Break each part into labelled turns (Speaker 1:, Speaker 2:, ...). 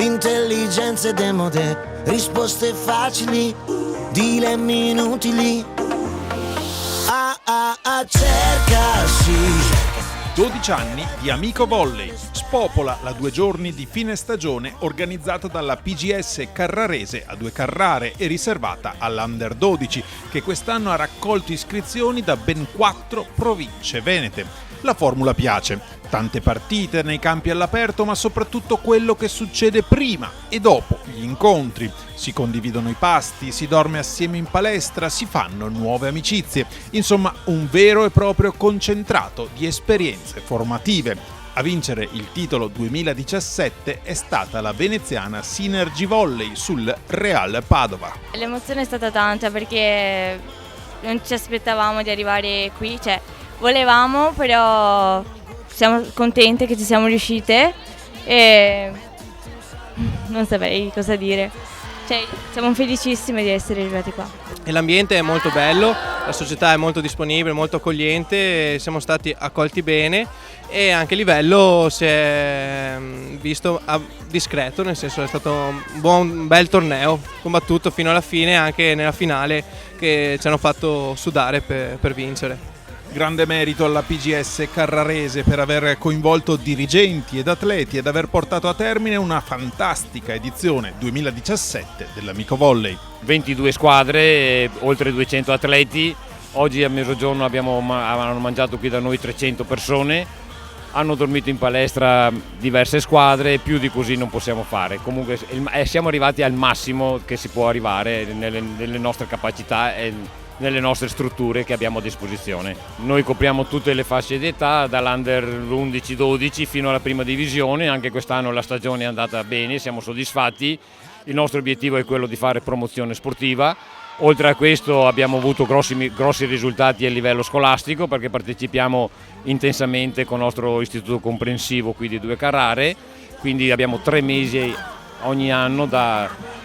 Speaker 1: L'intelligenza è demode, risposte facili, dilemmi inutili. Cercasi.
Speaker 2: 12 anni di Amico Volley. Spopola la 2 giorni di fine stagione organizzata dalla PGS Carrarese a 2 Carrare e riservata all'Under 12, che quest'anno ha raccolto iscrizioni da ben 4 province venete. La formula piace. Tante partite nei campi all'aperto, ma soprattutto quello che succede prima e dopo gli incontri. Si condividono i pasti, si dorme assieme in palestra, si fanno nuove amicizie. Insomma, un vero e proprio concentrato di esperienze formative. A vincere il titolo 2017 è stata la veneziana Synergy Volley sul Real Padova.
Speaker 3: L'emozione è stata tanta perché non ci aspettavamo di arrivare qui, volevamo, però siamo contente che ci siamo riuscite e non saprei cosa dire. Siamo felicissime di essere arrivati qua.
Speaker 4: E l'ambiente è molto bello, la società è molto disponibile, molto accogliente, siamo stati accolti bene e anche il livello si è visto discreto, nel senso è stato un bel torneo, combattuto fino alla fine, anche nella finale che ci hanno fatto sudare per vincere.
Speaker 2: Grande merito alla PGS Carrarese per aver coinvolto dirigenti ed atleti ed aver portato a termine una fantastica edizione 2017 dell'Amico Volley.
Speaker 5: 22 squadre, oltre 200 atleti. Oggi a mezzogiorno hanno mangiato qui da noi 300 persone. Hanno dormito in palestra diverse squadre, più di così non possiamo fare. Comunque siamo arrivati al massimo che si può arrivare nelle nostre capacità e nelle nostre strutture che abbiamo a disposizione. Noi copriamo tutte le fasce di età, dall'Under 11-12 fino alla prima divisione. Anche quest'anno la stagione è andata bene, siamo soddisfatti. Il nostro obiettivo è quello di fare promozione sportiva. Oltre a questo abbiamo avuto grossi risultati a livello scolastico, perché partecipiamo intensamente con il nostro istituto comprensivo qui di 2 Carrare, quindi abbiamo 3 mesi ogni anno da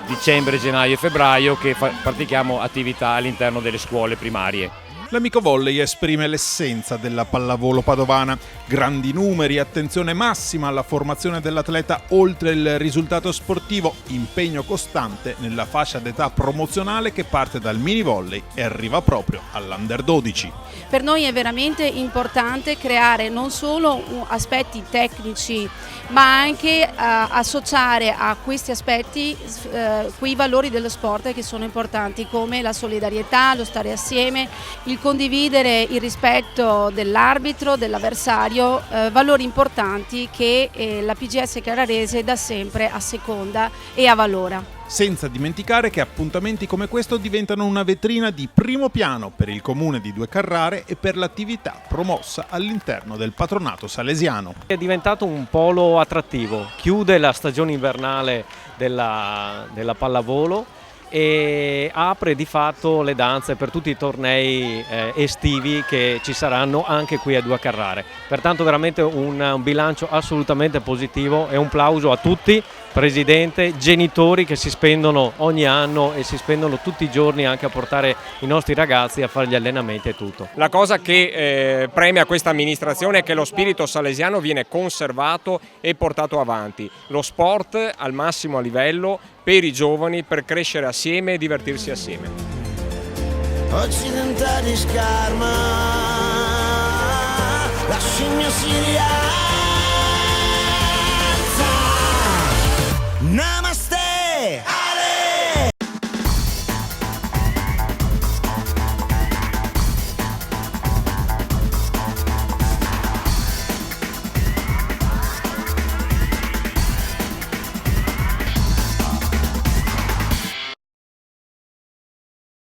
Speaker 5: dicembre, gennaio e febbraio che pratichiamo attività all'interno delle scuole primarie.
Speaker 2: L'Amico Volley esprime l'essenza della pallavolo padovana. Grandi numeri, attenzione massima alla formazione dell'atleta oltre il risultato sportivo, impegno costante nella fascia d'età promozionale che parte dal mini volley e arriva proprio all'Under 12.
Speaker 6: Per noi è veramente importante creare non solo aspetti tecnici, ma anche associare a questi aspetti quei valori dello sport che sono importanti, come la solidarietà, lo stare assieme, il condividere il rispetto dell'arbitro, dell'avversario, valori importanti che la PGS Carrarese da sempre asseconda e avvalora.
Speaker 2: Senza dimenticare che appuntamenti come questo diventano una vetrina di primo piano per il comune di 2 Carrare e per l'attività promossa all'interno del patronato salesiano.
Speaker 7: È diventato un polo attrattivo, chiude la stagione invernale della pallavolo e apre di fatto le danze per tutti i tornei estivi che ci saranno anche qui a 2 Carrare. Pertanto veramente un bilancio assolutamente positivo e un plauso a tutti, presidente, genitori che si spendono ogni anno e si spendono tutti i giorni anche a portare i nostri ragazzi a fare gli allenamenti e tutto.
Speaker 8: La cosa che premia questa amministrazione è che lo spirito salesiano viene conservato e portato avanti. Lo sport al massimo livello per i giovani, per crescere assieme e divertirsi assieme.
Speaker 1: Occidentali scarma, la scimmia si rialza. Namaste.